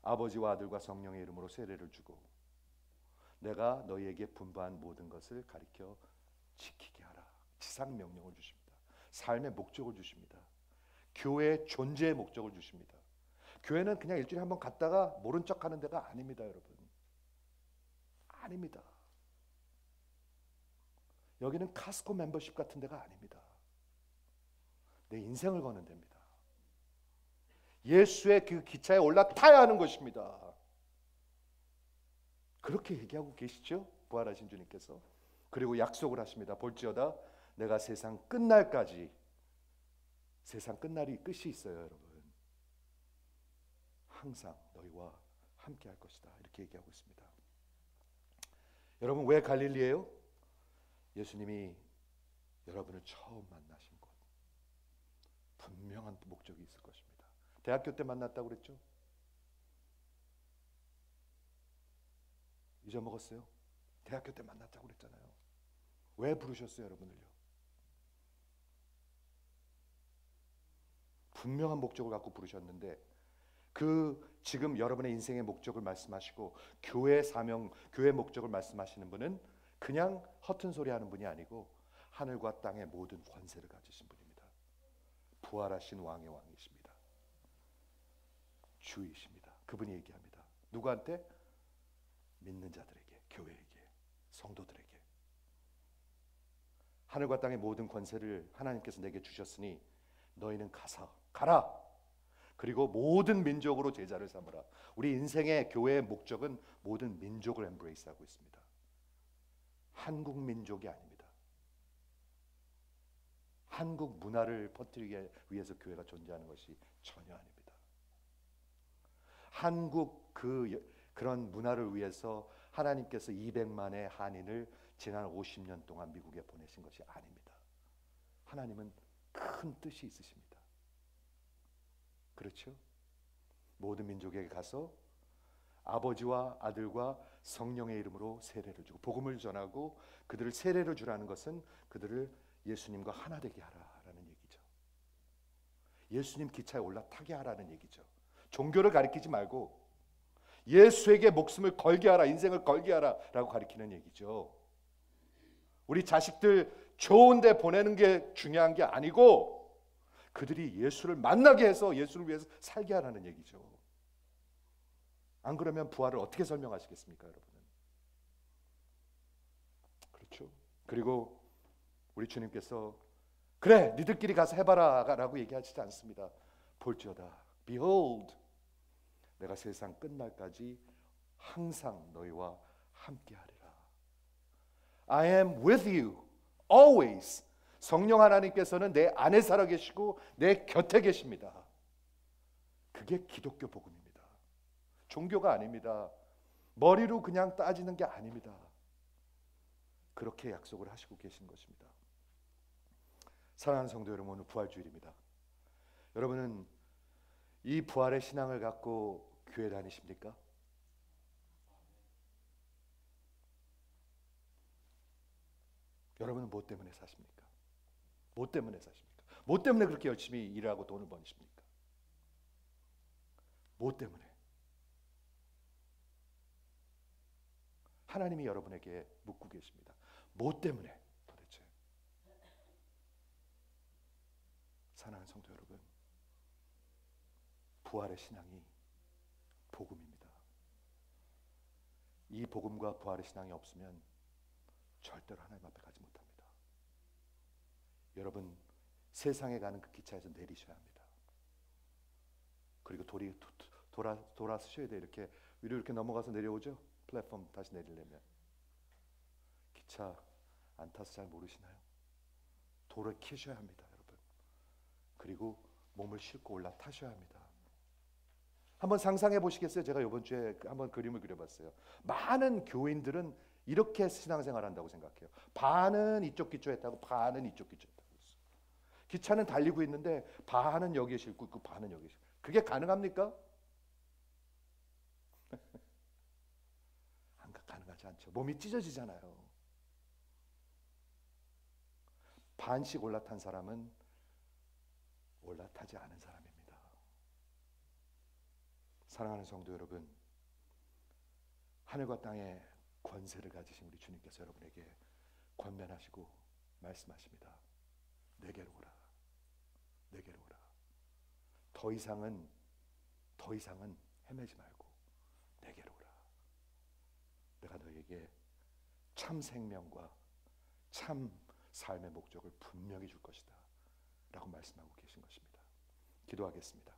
아버지와 아들과 성령의 이름으로 세례를 주고 내가 너희에게 분부한 모든 것을 가르쳐 지키게 하라. 지상 명령을 주십니다. 삶의 목적을 주십니다. 교회의 존재의 목적을 주십니다. 교회는 그냥 일주일에 한번 갔다가 모른 척하는 데가 아닙니다, 여러분. 아닙니다. 여기는 카스코 멤버십 같은 데가 아닙니다. 내 인생을 거는 데입니다. 예수의 그 기차에 올라타야 하는 것입니다. 그렇게 얘기하고 계시죠? 부활하신 주님께서. 그리고 약속을 하십니다. 볼지어다 내가 세상 끝날까지, 세상 끝날이 끝이 있어요, 여러분. 항상 너희와 함께 할 것이다. 이렇게 얘기하고 있습니다. 여러분, 왜 갈릴리예요? 예수님이 여러분을 처음 만나신 곳. 분명한 목적이 있을 것입니다. 대학교 때 만났다고 그랬죠? 잊어먹었어요? 대학교 때 만났다고 그랬잖아요. 왜 부르셨어요, 여러분을요? 분명한 목적을 갖고 부르셨는데 지금 여러분의 인생의 목적을 말씀하시고 교회의 사명, 교회의 목적을 말씀하시는 분은 그냥 허튼 소리 하는 분이 아니고 하늘과 땅의 모든 권세를 가지신 분입니다. 부활하신 왕의 왕이십니다. 주이십니다. 그분이 얘기합니다. 누구한테? 믿는 자들에게, 교회에게, 성도들에게. 하늘과 땅의 모든 권세를 하나님께서 내게 주셨으니 너희는 가라. 그리고 모든 민족으로 제자를 삼으라. 우리 인생의 교회의 목적은 모든 민족을 엠브레이스하고 있습니다. 한국 민족이 아닙니다. 한국 문화를 퍼뜨리기 위해서 교회가 존재하는 것이 전혀 아닙니다. 한국 그런 문화를 위해서 하나님께서 200만의 한인을 지난 50년 동안 미국에 보내신 것이 아닙니다. 하나님은 큰 뜻이 있으십니다. 그렇죠? 모든 민족에게 가서 아버지와 아들과 성령의 이름으로 세례를 주고 복음을 전하고 그들을 세례를 주라는 것은 그들을 예수님과 하나 되게 하라라는 얘기죠. 예수님 기차에 올라타게 하라는 얘기죠. 종교를 가리키지 말고 예수에게 목숨을 걸게 하라, 인생을 걸게 하라라고 가리키는 얘기죠. 우리 자식들 좋은 데 보내는 게 중요한 게 아니고 그들이 예수를 만나게 해서 예수를 위해서 살게 하라는 얘기죠. 안 그러면 부활을 어떻게 설명하시겠습니까, 여러분은? 그렇죠? 그리고 우리 주님께서 그래, 니들끼리 가서 해봐라 라고 얘기하시지 않습니다. 볼지어다, behold, 내가 세상 끝날까지 항상 너희와 함께하리라. I am with you always. 성령 하나님께서는 내 안에 살아 계시고 내 곁에 계십니다. 그게 기독교 복음입니다. 종교가 아닙니다. 머리로 그냥 따지는 게 아닙니다. 그렇게 약속을 하시고 계신 것입니다. 사랑하는 성도 여러분, 오늘 부활주일입니다. 여러분은 이 부활의 신앙을 갖고 교회 다니십니까? 여러분은 뭐 때문에 사십니까? 뭐 때문에 사십니까? 뭐 때문에 그렇게 열심히 일하고 돈을 버십니까? 뭐 때문에? 하나님이 여러분에게 묻고 계십니다. 뭐 때문에 도대체? 사랑하는 성도 여러분, 부활의 신앙이 복음입니다. 이 복음과 부활의 신앙이 없으면 절대로 하나님 앞에 가지 못합니다. 여러분, 세상에 가는 그 기차에서 내리셔야 합니다. 그리고 돌아서셔야 돼요. 이렇게 위로 이렇게 넘어가서 내려오죠. 플랫폼 다시 내리려면. 기차 안 타서 잘 모르시나요? 돌을 키셔야 합니다, 여러분. 그리고 몸을 싣고 올라타셔야 합니다. 한번 상상해 보시겠어요? 제가 이번 주에 한번 그림을 그려봤어요. 많은 교인들은 이렇게 신앙생활 한다고 생각해요. 반은 이쪽 기초에 타고 반은 이쪽 기초에 타고 있어요. 기차는 달리고 있는데 반은 여기에 싣고 있고 반은 여기에 싣고. 그게 가능합니까? 가능하지 않죠. 몸이 찢어지잖아요. 반씩 올라탄 사람은 올라타지 않은 사람입니다. 사랑하는 성도 여러분, 하늘과 땅의 권세를 가지신 우리 주님께서 여러분에게 권면하시고 말씀하십니다. 내게로 오라. 내게로 오라. 더 이상은 헤매지 말고 내게로 오라. 내가 너에게 참 생명과 참 삶의 목적을 분명히 줄 것이다 라고 말씀하고 계신 것입니다. 기도하겠습니다.